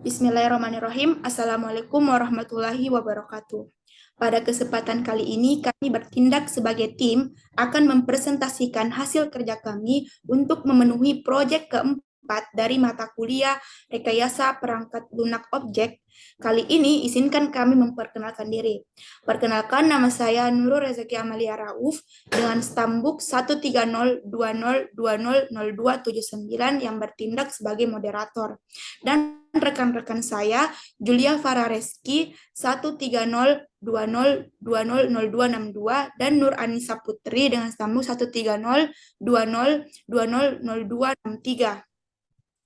Bismillahirrahmanirrahim. Assalamualaikum warahmatullahi wabarakatuh. Pada kesempatan kali ini, kami bertindak sebagai tim akan mempresentasikan hasil kerja kami untuk memenuhi proyek keempat dari mata kuliah Rekayasa Perangkat Lunak Objek. Kali ini, izinkan kami memperkenalkan diri. Perkenalkan, nama saya Nurul Rezeki Amalia Rauf dengan stambuk 13020200279 yang bertindak sebagai moderator. Dan rekan-rekan saya, Julia Farareski 13020200262 dan Nur Anissa Putri dengan stambuk 13020200263.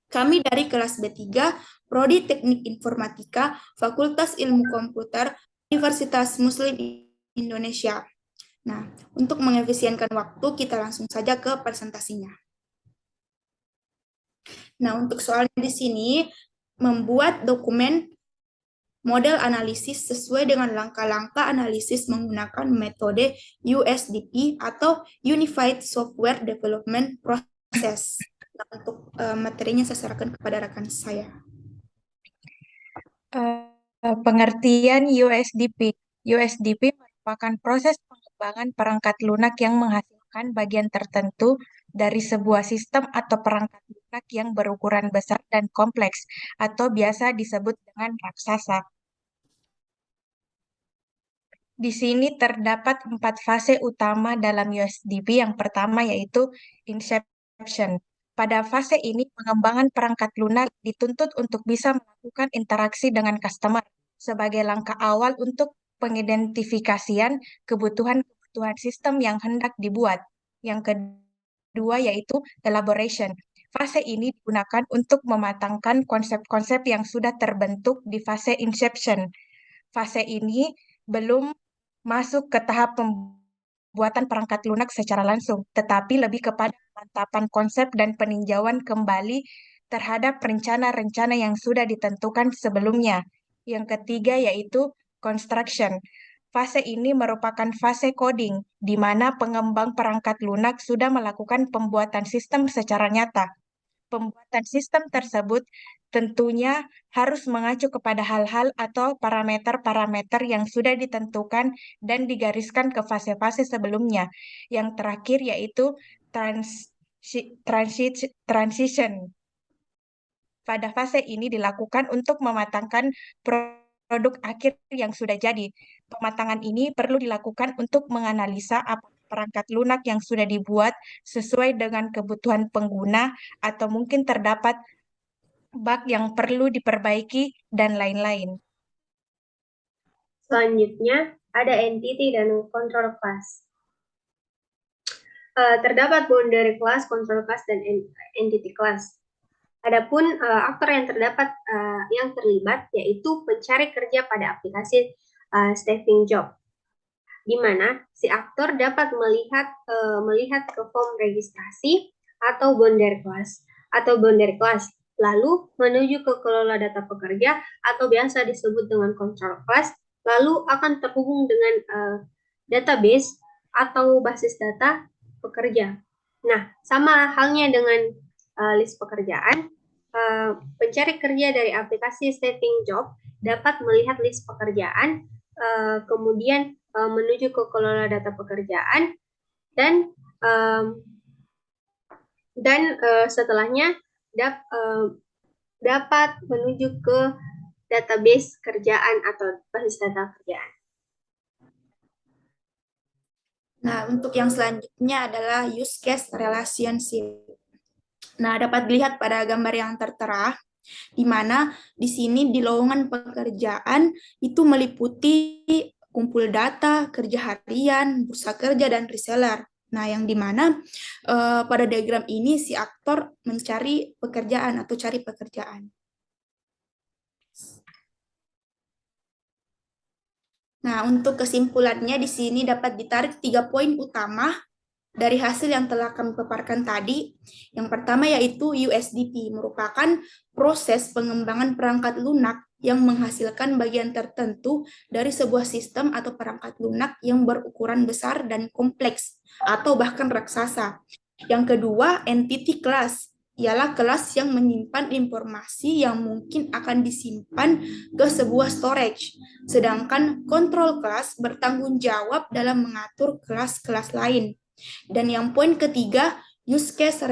Kami dari kelas B3, Prodi Teknik Informatika, Fakultas Ilmu Komputer, Universitas Muslim Indonesia. Nah, untuk mengefisienkan waktu, kita langsung saja ke presentasinya. Nah, untuk soalnya di sini, membuat dokumen model analisis sesuai dengan langkah-langkah analisis menggunakan metode USDP atau Unified Software Development Process. Nah, untuk materinya saya serahkan kepada rekan saya. Pengertian USDP. USDP merupakan proses pengembangan perangkat lunak yang menghasilkan bagian tertentu dari sebuah sistem atau perangkat lunak yang berukuran besar dan kompleks, atau biasa disebut dengan raksasa. Di sini terdapat 4 fase utama dalam USDP. Yang pertama yaitu inception. Pada fase ini, pengembangan perangkat lunak dituntut untuk bisa melakukan interaksi dengan customer sebagai langkah awal untuk pengidentifikasian kebutuhan-kebutuhan sistem yang hendak dibuat. Yang kedua yaitu elaboration. Fase ini digunakan untuk mematangkan konsep-konsep yang sudah terbentuk di fase inception. Fase ini belum masuk ke tahap pembuatan perangkat lunak secara langsung, tetapi lebih kepada pemantapan konsep dan peninjauan kembali terhadap rencana-rencana yang sudah ditentukan sebelumnya. Yang ketiga yaitu construction. Fase ini merupakan fase coding, di mana pengembang perangkat lunak sudah melakukan pembuatan sistem secara nyata. Pembuatan sistem tersebut tentunya harus mengacu kepada hal-hal atau parameter-parameter yang sudah ditentukan dan digariskan ke fase-fase sebelumnya. Yang terakhir yaitu transition. Pada fase ini dilakukan untuk mematangkan produk akhir yang sudah jadi. Pematangan ini perlu dilakukan untuk menganalisa apa perangkat lunak yang sudah dibuat sesuai dengan kebutuhan pengguna atau mungkin terdapat bug yang perlu diperbaiki dan lain-lain. Selanjutnya ada entity dan control class. Terdapat boundary class, control class, dan entity class. Adapun aktor yang terlibat yaitu pencari kerja pada aplikasi staffing job, di mana si aktor dapat melihat ke form registrasi atau boundary class, lalu menuju ke kelola data pekerja atau biasa disebut dengan control class, lalu akan terhubung dengan database atau basis data pekerja. Nah, sama halnya dengan list pekerjaan, pencari kerja dari aplikasi staffing job dapat melihat list pekerjaan, kemudian menuju ke kelola data pekerjaan, dan setelahnya dapat menuju ke database kerjaan atau basis data kerjaan. Nah, untuk yang selanjutnya adalah use case relationship. Nah, dapat dilihat pada gambar yang tertera, di mana di sini di lowongan pekerjaan itu meliputi kumpul data, kerja harian, bursa kerja, dan reseller. Nah, yang di mana pada diagram ini si aktor mencari pekerjaan atau cari pekerjaan. Nah, untuk kesimpulannya di sini dapat ditarik 3 poin utama dari hasil yang telah kami paparkan tadi. Yang pertama yaitu USDP, merupakan proses pengembangan perangkat lunak yang menghasilkan bagian tertentu dari sebuah sistem atau perangkat lunak yang berukuran besar dan kompleks, atau bahkan raksasa. Yang kedua, entity class, ialah kelas yang menyimpan informasi yang mungkin akan disimpan ke sebuah storage. Sedangkan control class bertanggung jawab dalam mengatur kelas-kelas lain. Dan yang poin ketiga, use case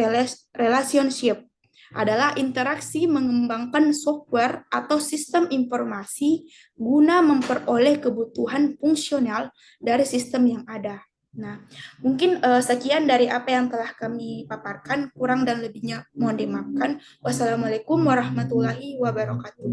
relationship adalah interaksi mengembangkan software atau sistem informasi guna memperoleh kebutuhan fungsional dari sistem yang ada. Nah, mungkin sekian dari apa yang telah kami paparkan, kurang dan lebihnya mohon dimaafkan. Wassalamualaikum warahmatullahi wabarakatuh.